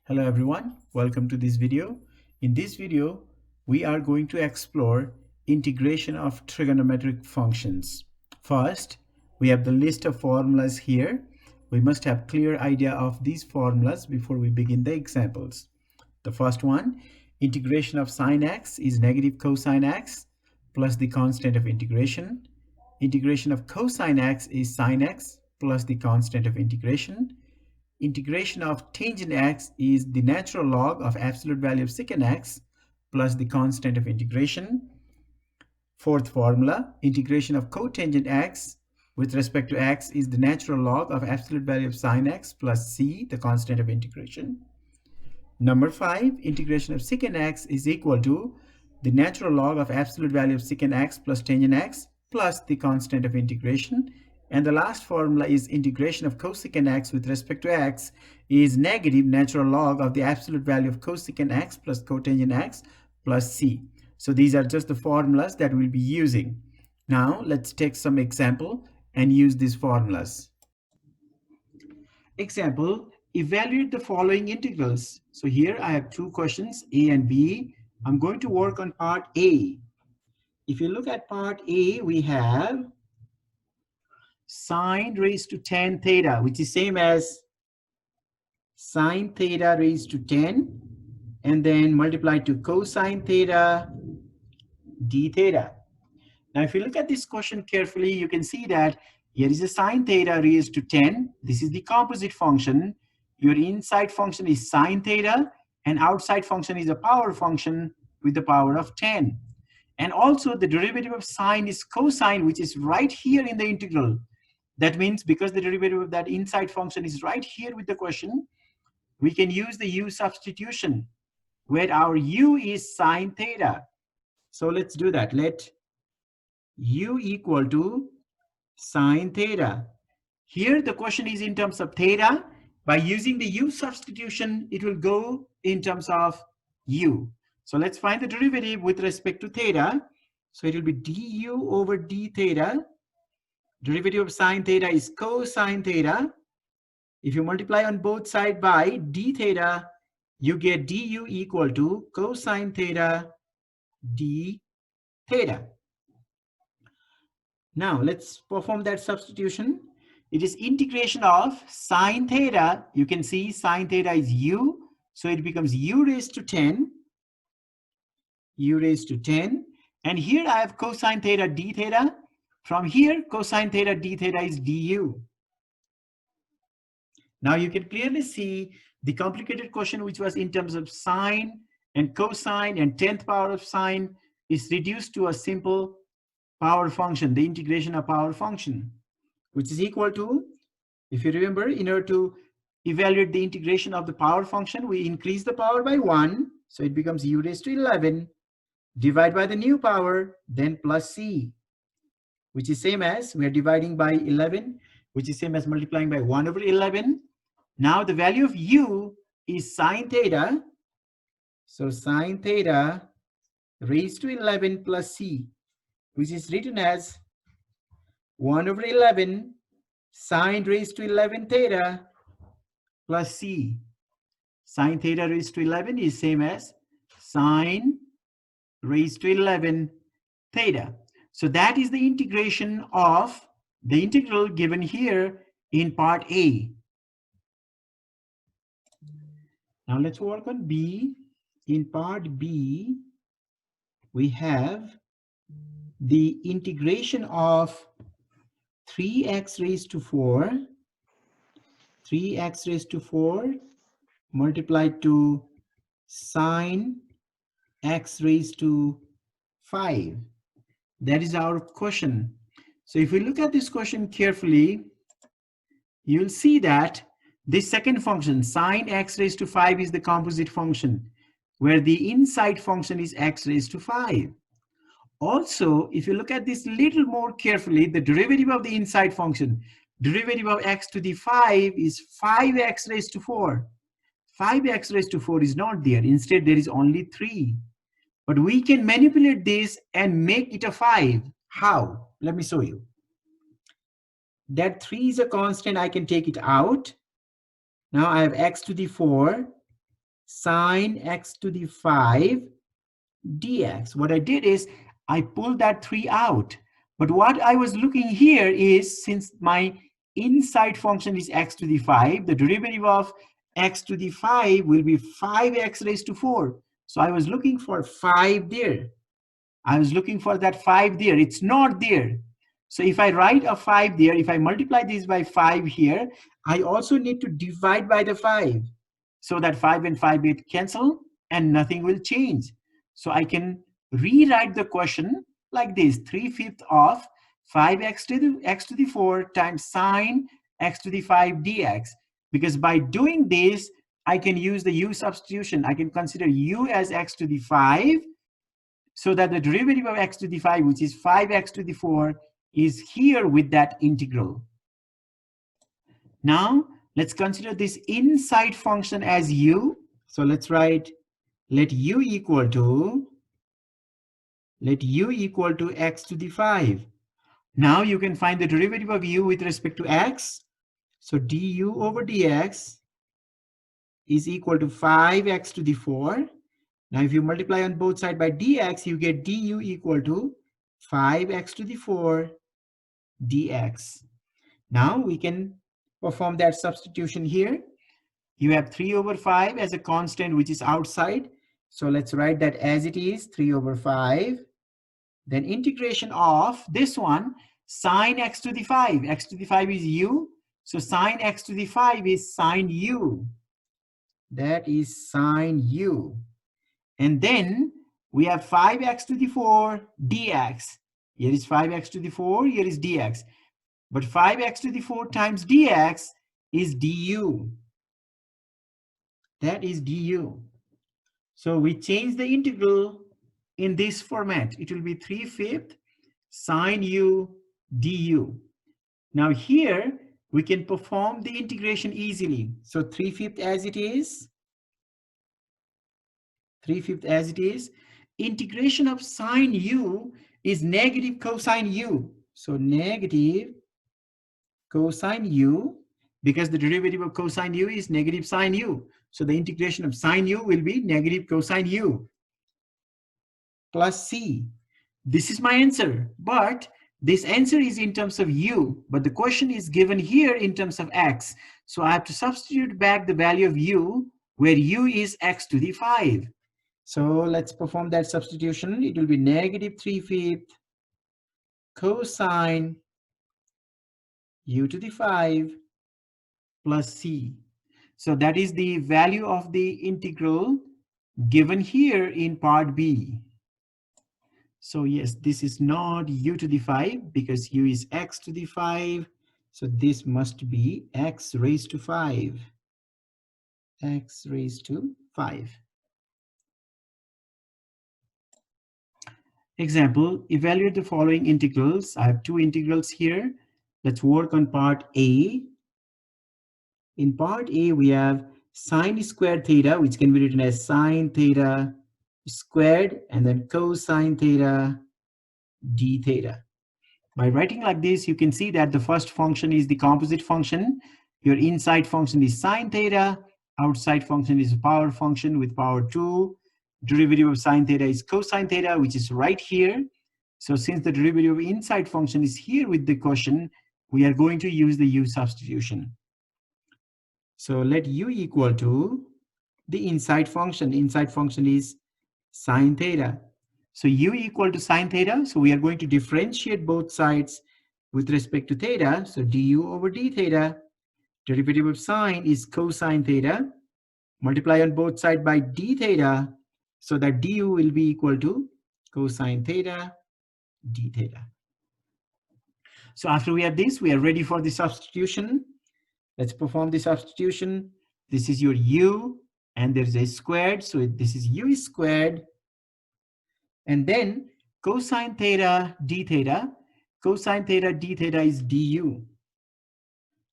Hello everyone, welcome to this video. In this video, we are going to explore integration of trigonometric functions. First, we have the list of formulas here. We must have clear idea of these formulas before we begin the examples. The first one, integration of sine x is negative cosine x plus the constant of integration. Integration of cosine x is sine x plus the constant of integration. Integration of tangent x is the natural log of absolute value of secant x plus the constant of integration. Fourth formula, integration of cotangent x with respect to x is the natural log of absolute value of sine x plus c, the constant of integration. Number 5, integration of secant x is equal to the natural log of absolute value of secant x plus tangent x plus the constant of integration. And the last formula is integration of cosecant x with respect to x is negative natural log of the absolute value of cosecant x plus cotangent x plus c. So these are just the formulas that we'll be using. Now let's take some example and use these formulas. Example, evaluate the following integrals. So here I have two questions, A and B. I'm going to work on part A. If you look at part A, we have sine raised to 10 theta, which is same as sine theta raised to 10, and then multiplied to cosine theta d theta. Now, if you look at this question carefully, you can see that here is a sine theta raised to 10. This is the composite function. Your inside function is sine theta, and outside function is a power function with the power of 10. And also the derivative of sine is cosine, which is right here in the integral. That means because the derivative of that inside function is right here with the question, we can use the u substitution, where our u is sine theta. So let's do that. Let u equal to sine theta. Here the question is in terms of theta. By using the u substitution, it will go in terms of u. So let's find the derivative with respect to theta. So it will be du over d theta. Derivative of sine theta is cosine theta. If you multiply on both sides by d theta, you get du equal to cosine theta d theta. Now let's perform that substitution. It is integration of sine theta. You can see sine theta is u. So it becomes u raised to 10. U raised to 10. And here I have cosine theta d theta. From here, cosine theta d theta is du. Now you can clearly see the complicated question, which was in terms of sine and cosine and 10th power of sine, is reduced to a simple power function, the integration of power function, which is equal to, if you remember, in order to evaluate the integration of the power function, we increase the power by 1. So it becomes u raised to 11. Divide by the new power, then plus c, which is same as, we are dividing by 11, which is same as multiplying by 1 over 11. Now the value of u is sine theta. So sine theta raised to 11 plus c, which is written as 1 over 11 sine raised to 11 theta plus c. Sine theta raised to 11 is same as sine raised to 11 theta. So that is the integration of the integral given here in part A. Now let's work on B. In part B, we have the integration of 3x raised to 4, 3x raised to 4 multiplied to sine x raised to 5. That is our question. So if we look at this question carefully, you'll see that this second function, sine x raised to 5, is the composite function, where the inside function is x raised to 5. Also, if you look at this little more carefully, the derivative of the inside function, derivative of x to the 5 is 5x raised to 4. 5x raised to 4 is not there. Instead, there is only 3. But we can manipulate this and make it a 5. How? Let me show you. That 3 is a constant. I can take it out. Now I have x to the 4 sine x to the 5 dx. What I did is I pulled that 3 out. But what I was looking here is, since my inside function is x to the 5, the derivative of x to the 5 will be 5x raised to 4. So I was looking for 5 there. I was looking for that 5 there. It's not there. So if I write a 5 there, if I multiply this by 5 here, I also need to divide by the 5. So that 5 and 5 will cancel and nothing will change. So I can rewrite the question like this: 3/5 of 5x to the x to the 4 times sine x to the 5 dx. Because by doing this, I can use the u substitution. I can consider u as x to the 5, so that the derivative of x to the 5, which is 5x to the 4, is here with that integral. Now, let's consider this inside function as u. So let's write, let u equal to x to the 5. Now you can find the derivative of u with respect to x. So du over dx is equal to 5x to the 4. Now if you multiply on both sides by dx, you get du equal to 5x to the 4 dx. Now we can perform that substitution here. You have 3 over 5 as a constant, which is outside. So let's write that as it is, 3 over 5. Then integration of this one, sine x to the 5. X to the 5 is u. So sine x to the 5 is sine u. That is sine u. And then we have 5x to the 4 dx. Here is 5x to the 4, here is dx. But 5x to the 4 times dx is du. That is du. So we change the integral in this format. It will be 3/5 sine u du. Now here we can perform the integration easily. So 3/5 as it is. 3/5 as it is. Integration of sine u is negative cosine u. So negative cosine u, because the derivative of cosine u is negative sine u. So the integration of sine u will be negative cosine u plus c. This is my answer, but this answer is in terms of u, but the question is given here in terms of x. So I have to substitute back the value of u, where u is x to the 5. So let's perform that substitution. It will be negative 3/5 cosine u to the 5 plus c. So that is the value of the integral given here in part B. So yes, this is not u to the 5 because u is x to the 5. So this must be x raised to 5. X raised to 5. Example, evaluate the following integrals. I have two integrals here. Let's work on part A. In part A, we have sine squared theta, which can be written as sine theta squared, and then cosine theta d theta. By writing like this, you can see that the first function is the composite function. Your inside function is sine theta. Outside function is a power function with power 2. Derivative of sine theta is cosine theta, which is right here. So since the derivative of inside function is here with the question, we are going to use the u substitution. So let u equal to the inside function. Inside function is sine theta. So u equal to sine theta. So we are going to differentiate both sides with respect to theta. So du over d theta. Derivative of sine is cosine theta. Multiply on both sides by d theta. So that du will be equal to cosine theta d theta. So after we have this, we are ready for the substitution. Let's perform the substitution. This is your u, and there's a squared. So this is u squared. And then cosine theta d theta. Cosine theta d theta is du.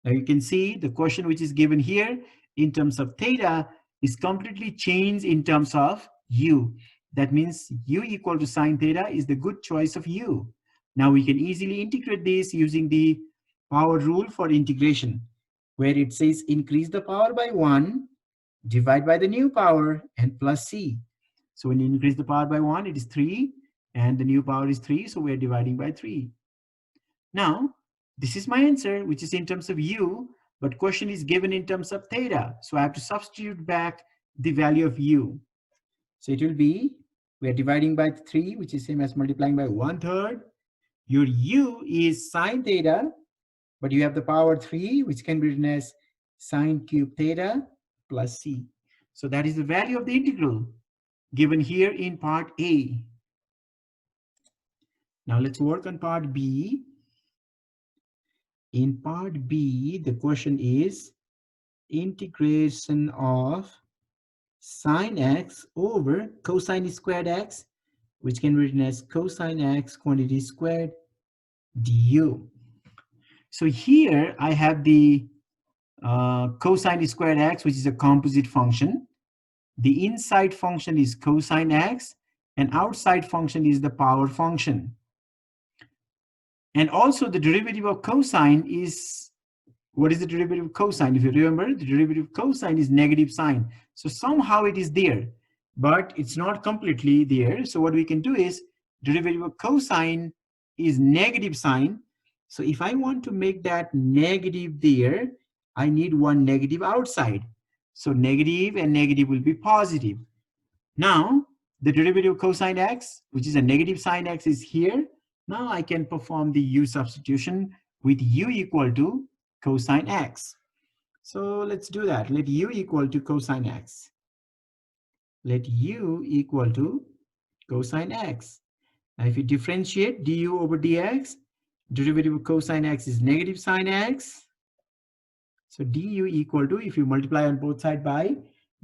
Now you can see the question which is given here in terms of theta is completely changed in terms of u. That means u equal to sine theta is the good choice of u. Now we can easily integrate this using the power rule for integration, where it says increase the power by 1, divide by the new power, and plus c. So when you increase the power by 1, it is 3, and the new power is 3, so we are dividing by 3. Now, this is my answer, which is in terms of u, but question is given in terms of theta. So I have to substitute back the value of u. So it will be, we are dividing by 3, which is same as multiplying by 1/3. Your u is sine theta, but you have the power 3, which can be written as sine cube theta plus c. So that is the value of the integral given here in part A. Now let's work on part B. In part B, the question is integration of sine x over cosine squared x, which can be written as cosine x quantity squared du. So here I have the cosine squared x, which is a composite function. The inside function is cosine x, and outside function is the power function. And also the derivative of cosine is, what is the derivative of cosine? If you remember, the derivative of cosine is negative sine. So somehow it is there, but it's not completely there. So what we can do is, derivative of cosine is negative sine. So if I want to make that negative there, I need one negative outside. So negative and negative will be positive. Now, the derivative of cosine x, which is a negative sine x, is here. Now I can perform the u substitution with u equal to cosine x. So let's do that. Let u equal to cosine x. Let u equal to cosine x. Now if you differentiate du over dx, derivative of cosine x is negative sine x. So du equal to, if you multiply on both sides by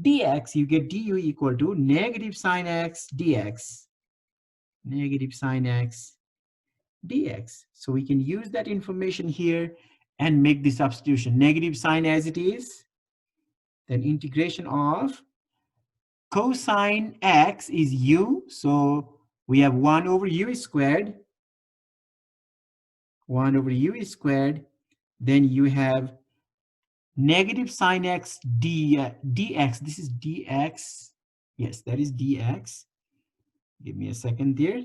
dx, you get du equal to negative sine x dx. Negative sine x dx. So we can use that information here and make the substitution. Negative sine as it is, then integration of cosine x is u. So we have 1 over u squared. 1 over u squared. Then you have negative sine x dx. This is dx. Yes, that is dx. Give me a second there.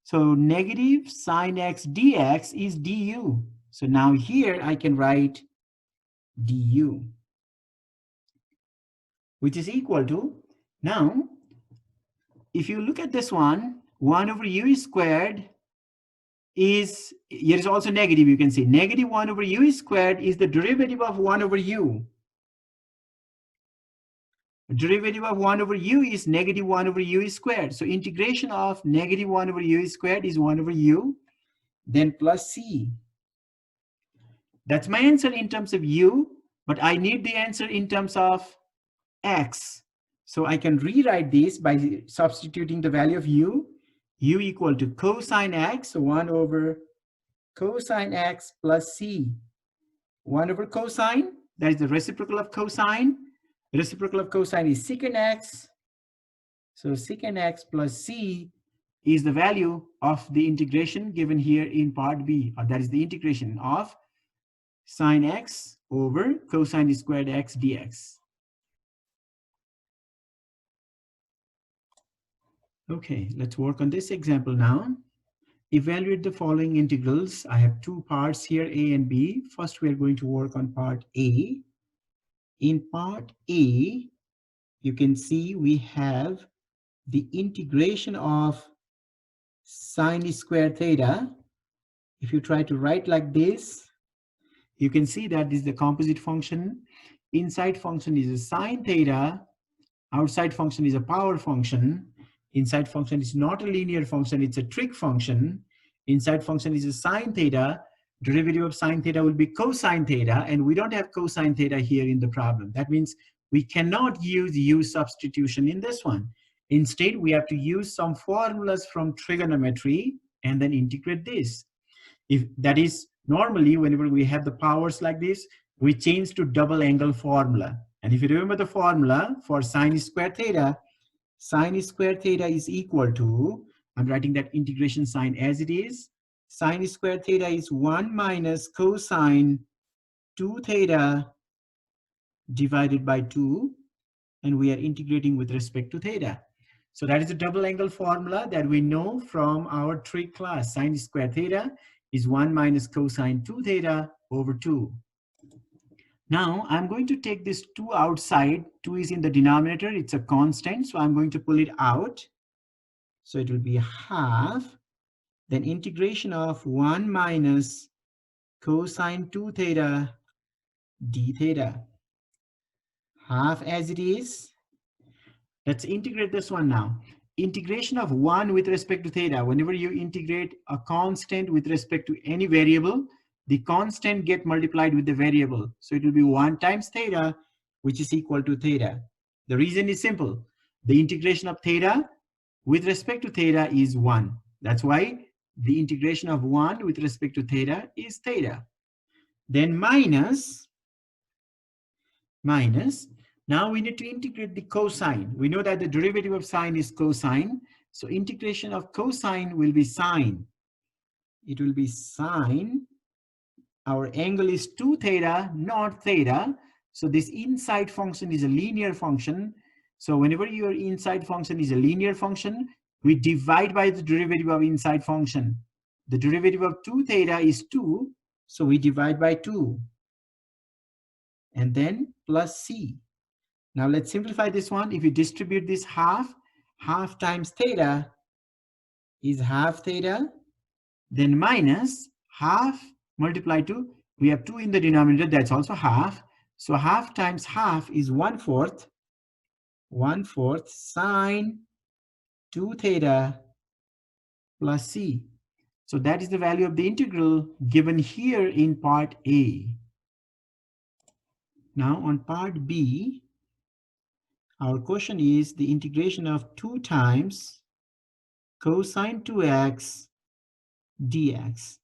So negative sine x dx is du. So now here I can write du, which is equal to, now if you look at this one, 1 over u squared is, here is also negative, you can see negative 1 over u squared is the derivative of 1 over u. Derivative of 1 over u is negative 1 over u squared. So integration of negative 1 over u squared is 1 over u, then plus c. That's my answer in terms of u, but I need the answer in terms of x. So I can rewrite this by substituting the value of u equal to cosine x, so 1 over cosine x plus c. 1 over cosine, that is the reciprocal of cosine. The reciprocal of cosine is secant x. So secant x plus c is the value of the integration given here in part B, or that is the integration of sine x over cosine squared x dx. Okay, let's work on this example now. Evaluate the following integrals. I have two parts here, A and B. First, we are going to work on part A. In part A, you can see we have the integration of sine squared theta. If you try to write like this, you can see that this is the composite function. Inside function is a sine theta. Outside function is a power function. Inside function is not a linear function, it's a trig function. Inside function is a sine theta. Derivative of sine theta will be cosine theta, and we don't have cosine theta here in the problem. That means we cannot use u substitution in this one. Instead, we have to use some formulas from trigonometry and then integrate this. If that is, normally whenever we have the powers like this, we change to double angle formula. And if you remember the formula for sine squared theta is equal to, I'm writing that integration sign as it is. Sine squared theta is 1 minus cosine 2 theta divided by 2, and we are integrating with respect to theta. So that is the double angle formula that we know from our trig class. Sine square theta is 1 minus cosine 2 theta over 2. Now I'm going to take this 2 outside. 2 is in the denominator. It's a constant. So I'm going to pull it out. So it will be half. Then integration of 1 minus cosine 2 theta d theta. Half as it is. Let's integrate this one now. Integration of 1 with respect to theta. Whenever you integrate a constant with respect to any variable, the constant get multiplied with the variable. So it will be 1 times theta, which is equal to theta. The reason is simple. The integration of theta with respect to theta is 1. That's why the integration of 1 with respect to theta is theta. Then minus. Now we need to integrate the cosine. We know that the derivative of sine is cosine. So integration of cosine will be sine. It will be sine. Our angle is 2 theta, not theta. So this inside function is a linear function. So whenever your inside function is a linear function, we divide by the derivative of inside function. The derivative of 2 theta is 2. So we divide by 2. And then plus c. Now let's simplify this one. If you distribute this half times theta is half theta, then minus half multiplied to, we have 2 in the denominator, that's also half. So half times half is 1/4. 1/4 sine 2 theta plus c. So that is the value of the integral given here in part A. Now on part B, our question is the integration of 2 times cosine 2x dx.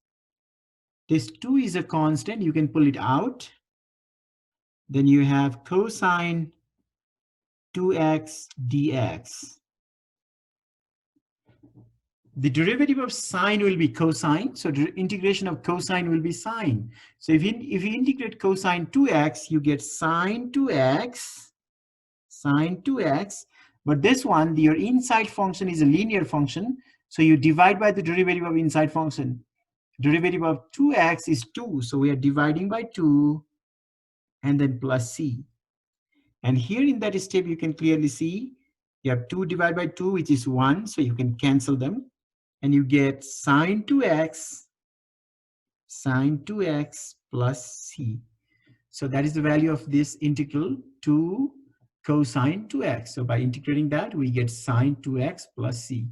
This 2 is a constant, you can pull it out. Then you have cosine 2x dx. The derivative of sine will be cosine, so the integration of cosine will be sine. So if you integrate cosine 2x, you get sine 2x, but this one, your inside function is a linear function, so you divide by the derivative of inside function. Derivative of 2x is 2, so we are dividing by 2 and then plus c. And here in that step, you can clearly see you have 2 divided by 2, which is 1, so you can cancel them. And you get sine 2x plus c. So that is the value of this integral to cosine 2x. So by integrating that, we get sine 2x plus c.